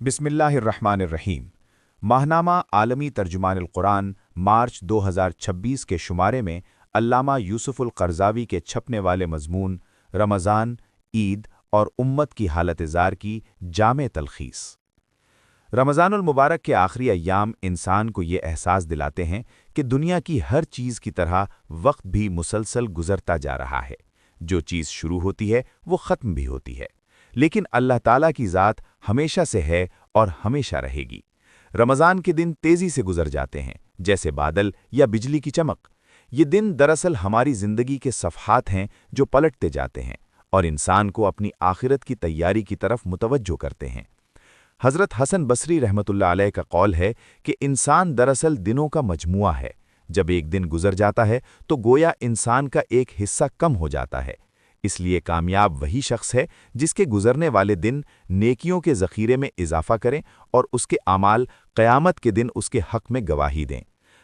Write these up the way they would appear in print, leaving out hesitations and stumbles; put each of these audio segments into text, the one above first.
बिस्मिल्लाहिर्रहमानिर्रहीम। माहनामा आलमी तर्जुमान कुरान मार्च 2026 के शुमारे में अल्लामा यूसुफुल क़रज़ावी के छपने वाले मज़मून रमज़ान, ईद और उम्मत की हालत-ए-ज़ार की जामे तलख़ीस। रमज़ानुल मुबारक के आखिरी अय्याम इंसान को ये एहसास दिलाते हैं कि दुनिया की हर चीज़ की तरह वक्त भी मुसलसल गुजरता जा रहा है। जो चीज़ शुरू होती है वो ख़त्म भी होती है, लेकिन अल्लाह ताला की ज़ात हमेशा से है और हमेशा रहेगी। रमज़ान के दिन तेज़ी से गुजर जाते हैं, जैसे बादल या बिजली की चमक। ये दिन दरअसल हमारी ज़िंदगी के सफ़हात हैं जो पलटते जाते हैं और इंसान को अपनी आखिरत की तैयारी की तरफ मुतवज्जो करते हैं। हज़रत हसन बसरी रहमतुल्लाह अलैह का कौल है कि इंसान दरअसल दिनों का मजमुआ है। जब एक दिन गुजर जाता है तो गोया इंसान का एक हिस्सा कम हो जाता है। इसलिए कामयाब वही शख्स है जिसके गुजरने वाले दिन नेकियों के ज़ख़ीरे में इजाफा करें और उसके आमाल क़यामत के दिन उसके हक़ में गवाही दें।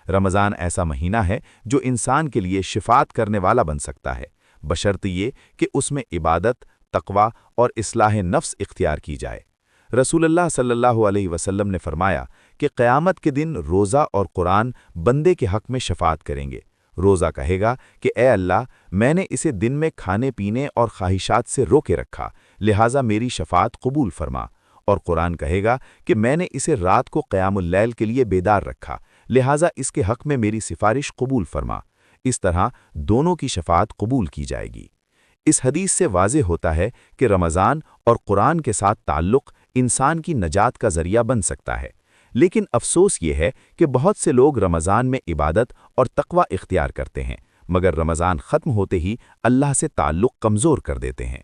रमज़ान ऐसा महीना है जो इंसान के लिए शिफात करने वाला बन सकता है, बशर्त ये कि उसमें इबादत, तक़वा और इस्लाह नफ्स इख्तियार की जाए। रसूलुल्लाह सल्लल्लाहु अलैहि वसल्लम ने फरमाया कि क़यामत के दिन रोज़ा और कुरान बंदे के हक़ में शफ़ात करेंगे। रोज़ा कहेगा कि ए अल्लाह, मैंने इसे दिन में खाने पीने और ख्वाहिशात से रोके रखा, लिहाजा मेरी शफ़ात कबूल फरमा। और कुरान कहेगा कि मैंने इसे रात को क़यामुल लैल के लिए बेदार रखा, लिहाजा इसके हक़ में मेरी सिफारिश कबूल फरमा। इस तरह दोनों की शफ़ात कबूल की जाएगी। इस हदीस से वाज़ेह होता है कि रमज़ान और कुरान के साथ ताल्लुक़ इंसान की नजात का ज़रिया बन सकता है। लेकिन अफसोस ये है कि बहुत से लोग रमज़ान में इबादत और तक़वा इख्तियार करते हैं, मगर रमज़ान ख़त्म होते ही अल्लाह से ताल्लुक़ कमज़ोर कर देते हैं।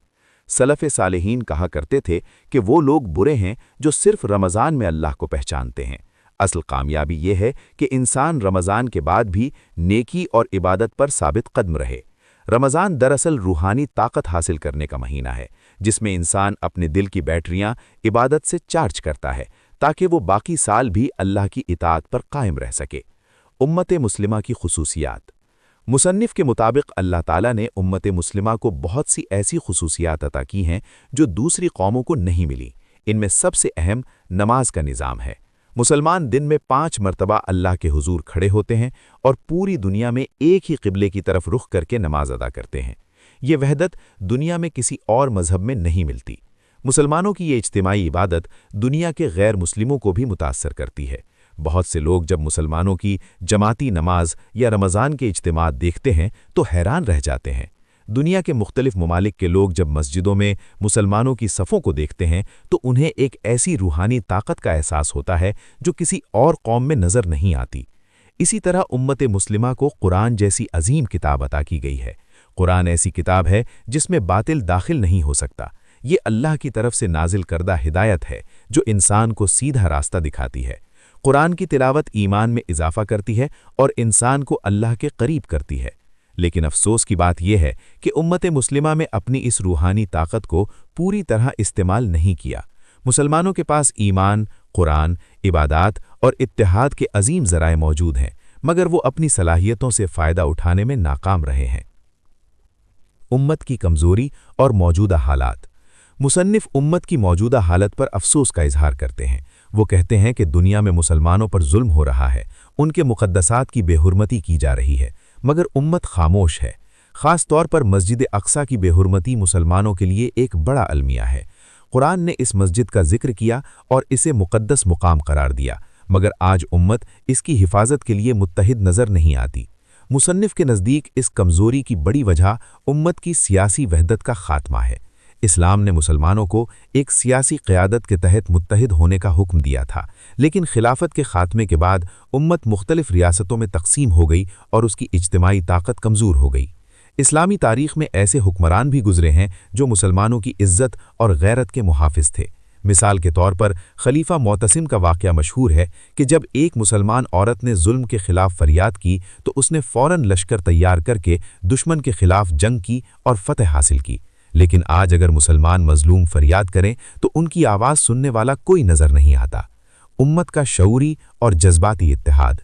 सलफ़े सालेहीन कहा करते थे कि वो लोग बुरे हैं जो सिर्फ़ रमज़ान में अल्लाह को पहचानते हैं। असल कामयाबी ये है कि इंसान रमज़ान के बाद भी नेकी और इबादत पर साबित कदम रहे। रमज़ान दरअसल रूहानी ताकत हासिल करने का महीना है, जिसमें इंसान अपने दिल की बैटरियां इबादत से चार्ज करता है ताकि वो बाकी साल भी अल्लाह की इताअत पर कायम रह सके। उम्मत मुस्लिमा की खुसूसियात। मुसन्निफ़ के मुताबिक अल्लाह ताला ने उम्मत मुस्लिमा को बहुत सी ऐसी खुसूसियात अता की हैं जो दूसरी कौमों को नहीं मिली। इनमें सबसे अहम नमाज का निज़ाम है। मुसलमान दिन में 5 मरतबा अल्लाह के हुजूर खड़े होते हैं और पूरी दुनिया में एक ही क़िबले की तरफ रुख करके नमाज अदा करते हैं। ये वहदत दुनिया में किसी और मज़हब में नहीं मिलती। मुसलमानों की ये इज्तिमाई इबादत दुनिया के गैर मुस्लिमों को भी मुतासर करती है। बहुत से लोग जब मुसलमानों की जमाती नमाज या रमज़ान के इज्तिमात देखते हैं तो हैरान रह जाते हैं। दुनिया के मुख्तलिफ ममालिक के लोग जब मस्जिदों में मुसलमानों की सफ़ों को देखते हैं तो उन्हें एक ऐसी रूहानी ताकत का एहसास होता है जो किसी और कौम में नज़र नहीं आती। इसी तरह उम्मत मुस्लिमा को कुरान जैसी अजीम किताब अता की गई है। कुरान ऐसी किताब है जिसमें बातिल दाखिल नहीं हो सकता। ये अल्लाह की तरफ से नाजिल करदा हिदायत है जो इंसान को सीधा रास्ता दिखाती है। कुरान की तिलावत ईमान में इजाफा करती है और इंसान को अल्लाह के करीब करती है। लेकिन अफसोस की बात यह है कि उम्मत मुस्लिमा में अपनी इस रूहानी ताकत को पूरी तरह इस्तेमाल नहीं किया। मुसलमानों के पास ईमान, कुरान, इबादात और इत्तिहाद के अजीम ज़राए मौजूद हैं, मगर वो अपनी सलाहियतों से फ़ायदा उठाने में नाकाम रहे हैं। उम्मत की कमज़ोरी और मौजूदा हालात। मुसन्निफ़ उम्मत की मौजूदा हालत पर अफसोस का इजहार करते हैं। वो कहते हैं कि दुनिया में मुसलमानों पर जुल्म हो रहा है, उनके मुक़द्दसात की बेहुरमती की जा रही है, मगर उम्मत खामोश है। ख़ास तौर पर मस्जिद अक्सा की बेहुरमती मुसलमानों के लिए एक बड़ा अलमिया है। कुरान ने इस मस्जिद का जिक्र किया और इसे मुक़द्दस मुकाम करार दिया, मगर आज उम्मत इसकी हिफाजत के लिए मुत्तहिद नज़र नहीं आती। मुसन्निफ़ के नज़दीक इस कमज़ोरी की बड़ी वजह उम्मत की सियासी वहदत का ख़ात्मा है। इस्लाम ने मुसलमानों को एक सियासी क़यादत के तहत मुत्तहिद होने का हुक्म दिया था, लेकिन खिलाफत के ख़ात्मे के बाद उम्मत मुख्तलिफ रियासतों में तकसीम हो गई और उसकी इज्तिमाई ताकत कमज़ोर हो गई। इस्लामी तारीख़ में ऐसे हुक्मरान भी गुज़रे हैं जो मुसलमानों की इज़्ज़त और गैरत के मुहाफ़िज़ थे। मिसाल के तौर पर खलीफा मोतसिम का वाक़या मशहूर है कि जब एक मुसलमान औरत ने जुल्म के ख़िलाफ़ फ़रियाद की तो उसने फ़ौरन लश्कर तैयार करके दुश्मन के ख़िलाफ़ जंग की और फ़तह हासिल की। लेकिन आज अगर मुसलमान मज़लूम फ़रियाद करें तो उनकी आवाज़ सुनने वाला कोई नज़र नहीं आता। उम्मत का शऊरी और जज्बाती इत्तेहाद।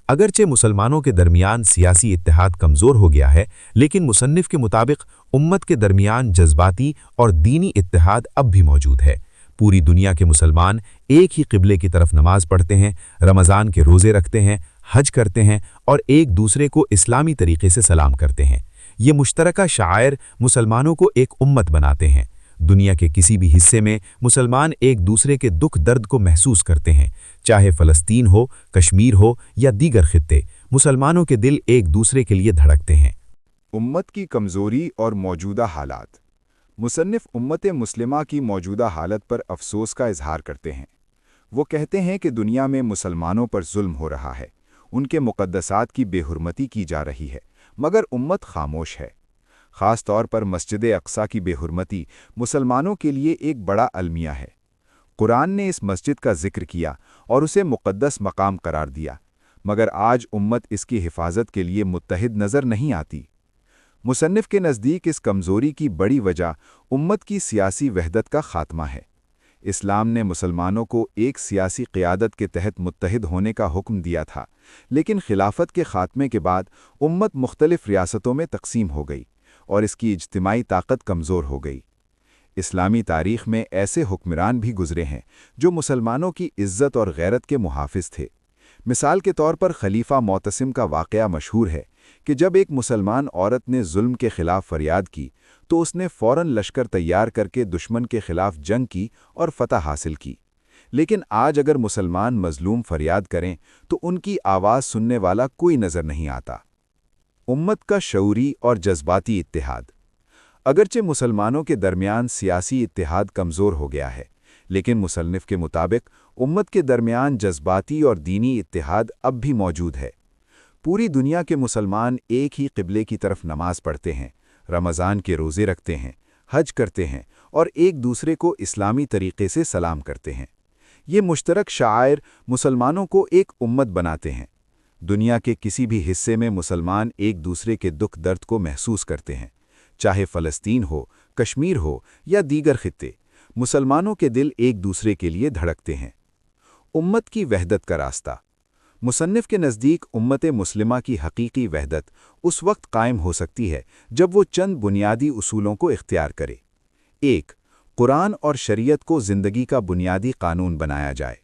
अगरचे मुसलमानों के दरमियान सियासी इत्तेहाद कमज़ोर हो गया है, लेकिन मुसन्निफ़ के मुताबिक उम्मत के दरमियान जज्बाती और दीनी इत्तेहाद अब भी मौजूद है। पूरी दुनिया के मुसलमान एक ही क़िबले की तरफ नमाज पढ़ते हैं, रमज़ान के रोज़े रखते हैं, हज करते हैं और एक दूसरे को इस्लामी तरीके से सलाम करते हैं। ये मुश्तरका शायर मुसलमानों को एक उम्मत बनाते हैं। दुनिया के किसी भी हिस्से में मुसलमान एक दूसरे के दुख दर्द को महसूस करते हैं, चाहे फ़लस्तीन हो, कश्मीर हो या दीगर खित्ते, मुसलमानों के दिल एक दूसरे के लिए धड़कते हैं। उम्मत की कमज़ोरी और मौजूदा हालात। मुसन्निफ़ उम्मत मुस्लिमा की मौजूदा हालत पर अफसोस का इजहार करते हैं। वो कहते हैं कि दुनिया में मुसलमानों पर जुल्म हो रहा है, उनके मुक़द्दसात की बेहुरमती की जा रही है, मगर उम्मत खामोश है। ख़ास तौर पर मस्जिद अक़सा की बेहुरमती मुसलमानों के लिए एक बड़ा अलमिया है। कुरान ने इस मस्जिद का जिक्र किया और उसे मुक़द्दस मकाम करार दिया, मगर आज उम्मत इसकी हिफाजत के लिए मुत्तहिद नज़र नहीं आती। मुसन्निफ़ के नज़दीक इस कमज़ोरी की बड़ी वजह उम्मत की सियासी वहदत का ख़ात्मा है। इस्लाम ने मुसलमानों को एक सियासी क़ियादत के तहत मुत्तहिद होने का हुक्म दिया था, लेकिन खिलाफत के ख़ात्मे के बाद उम्मत मुख्तलिफ़ रियासतों में तक़सीम हो गई और इसकी इज्तिमाई ताकत कमज़ोर हो गई। इस्लामी तारीख़ में ऐसे हुक्मरान भी गुज़रे हैं जो मुसलमानों की इज़्ज़त और गैरत के मुहाफ़िज़ थे। मिसाल के तौर पर खलीफा मोतसिम का वाक़या मशहूर है कि जब एक मुसलमान औरत ने जुल्म के ख़िलाफ़ फरियाद की तो उसने फ़ौरन लश्कर तैयार करके दुश्मन के ख़िलाफ़ जंग की और फ़तह हासिल की। लेकिन आज अगर मुसलमान मज़लूम फरियाद करें तो उनकी आवाज़ सुनने वाला कोई नज़र नहीं आता। उम्मत का शऊरी और जज्बाती इत्तेहाद। अगरचे मुसलमानों के दरमियान सियासी इत्तेहाद कमज़ोर हो गया है, लेकिन मुसन्निफ़ के मुताबिक उम्मत के दरमियान जज्बाती और दीनी इत्तेहाद अब भी मौजूद है। पूरी दुनिया के मुसलमान एक ही क़िबले की तरफ नमाज पढ़ते हैं, रमज़ान के रोज़े रखते हैं, हज करते हैं और एक दूसरे को इस्लामी तरीक़े से सलाम करते हैं। ये मुश्तरक शायर मुसलमानों को एक उम्मत बनाते हैं। दुनिया के किसी भी हिस्से में मुसलमान एक दूसरे के दुख दर्द को महसूस करते हैं, चाहे फ़लस्तीन हो, कश्मीर हो या दीगर खित्ते, मुसलमानों के दिल एक दूसरे के लिए धड़कते हैं। उम्मत की वहदत का रास्ता। मुसन्निफ़ के नज़दीक उम्मत मुस्लिमा की हकीकी वहदत उस वक्त कायम हो सकती है जब वो चंद बुनियादी उसूलों को इख्तियार करे। 1. कुरान और शरीयत को ज़िंदगी का बुनियादी कानून बनाया जाए।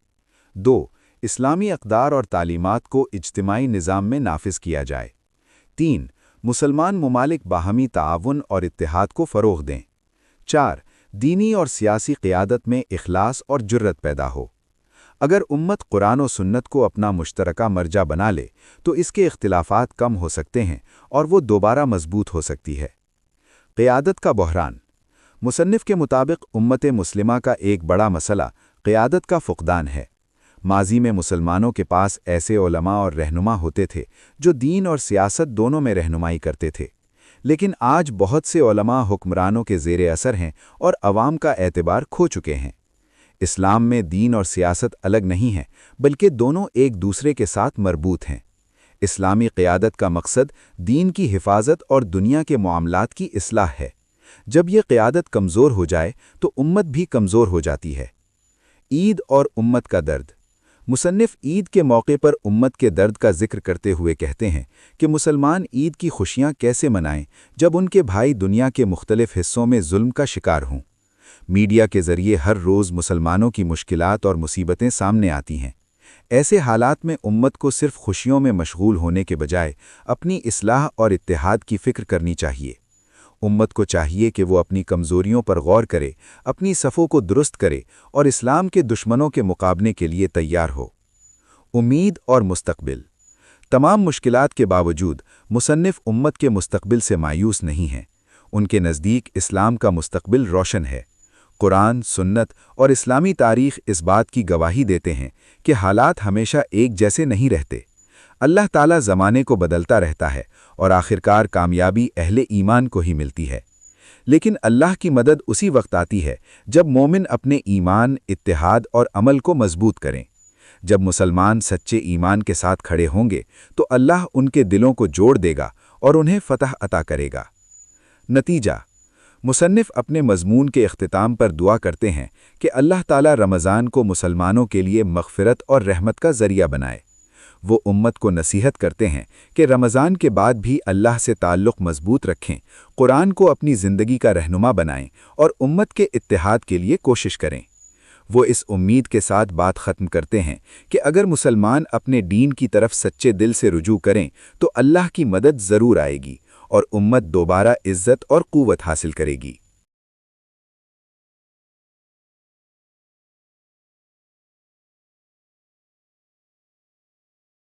2. इस्लामी अक़दार और तालीमात को इज्तिमाई निज़ाम में नाफिज किया जाए। 3. मुसलमान मुमालिक बाहमी ताआवुन और इत्तेहाद को फ़रोग़ दें। 4. दीनी और सियासी क़ियादत में इखलास और जुर्रत पैदा हो। अगर उम्मत कुरान और सुन्नत को अपना मुश्तरका मर्जा बना ले तो इसके इख्तिलाफ़ात कम हो सकते हैं और वो दोबारा मजबूत हो सकती है। क़ियादत का बहरान। मुसन्निफ़ के मुताबिक उम्मत मुस्लिमा का एक बड़ा मसला क़ियादत का फ़ुक़दान है। माज़ी में मुसलमानों के पास ऐसे उलमा और रहनुमा होते थे जो दीन और सियासत दोनों में रहनुमाई करते थे, लेकिन आज बहुत से उलमा हुक्मरानों के ज़ेरे असर हैं और अवाम का एतबार खो चुके हैं। इस्लाम में दीन और सियासत अलग नहीं है, बल्कि दोनों एक दूसरे के साथ मरबूत हैं। इस्लामी क़ियादत का मकसद दीन की हिफाजत और दुनिया के मामलात की इस्लाह है। जब यह क़ियादत कमज़ोर हो जाए तो उम्मत भी कमज़ोर हो जाती है। ईद और उम्मत का दर्द। मुसन्निफ़ ईद के मौके पर उम्मत के दर्द का जिक्र करते हुए कहते हैं कि मुसलमान ईद की खुशियाँ कैसे मनाएं जब उनके भाई दुनिया के मुख्तलिफ़ हिस्सों में जुल्म का शिकार हों। मीडिया के ज़रिए हर रोज़ मुसलमानों की मुश्किलात और मुसीबतें सामने आती हैं। ऐसे हालात में उम्मत को सिर्फ खुशियों में मशगूल होने के बजाय अपनी इस्लाह और इत्तेहाद की फ़िक्र करनी चाहिए। उम्मत को चाहिए कि वो अपनी कमज़ोरियों पर गौर करे, अपनी सफ़ों को दुरुस्त करे और इस्लाम के दुश्मनों के मुकाबले के लिए तैयार हो। उम्मीद और मुस्तक़बिल। तमाम मुश्किलात के बावजूद मुसन्निफ़ उम्मत के मुस्तक़बिल से मायूस नहीं हैं। उनके नज़दीक इस्लाम का मुस्तक़बिल रोशन है। कुरान, सुन्नत और इस्लामी तारीख़ इस बात की गवाही देते हैं कि हालात हमेशा एक जैसे नहीं रहते। अल्लाह ताला ज़माने को बदलता रहता है और आखिरकार कामयाबी अहले ईमान को ही मिलती है। लेकिन अल्लाह की मदद उसी वक्त आती है जब मोमिन अपने ईमान, इत्तेहाद और अमल को मजबूत करें। जब मुसलमान सच्चे ईमान के साथ खड़े होंगे तो अल्लाह उनके दिलों को जोड़ देगा और उन्हें फ़तह अता करेगा। नतीजा। मुसन्निफ़ अपने मज़मून के इख्तिताम पर दुआ करते हैं कि अल्लाह ताला रमज़ान को मुसलमानों के लिए मग़फ़िरत और रहमत का ज़रिया बनाए। वो उम्मत को नसीहत करते हैं कि रमज़ान के बाद भी अल्लाह से ताल्लुक़ मज़बूत रखें, कुरान को अपनी ज़िंदगी का रहनुमा बनाएं और उम्मत के इत्तेहाद के लिए कोशिश करें। وہ اس امید کے ساتھ بات ختم کرتے ہیں کہ اگر مسلمان اپنے دین کی طرف سچے دل سے رجوع کریں تو اللہ کی مدد ضرور آئے گی اور امت دوبارہ عزت اور قوت حاصل کرے گی۔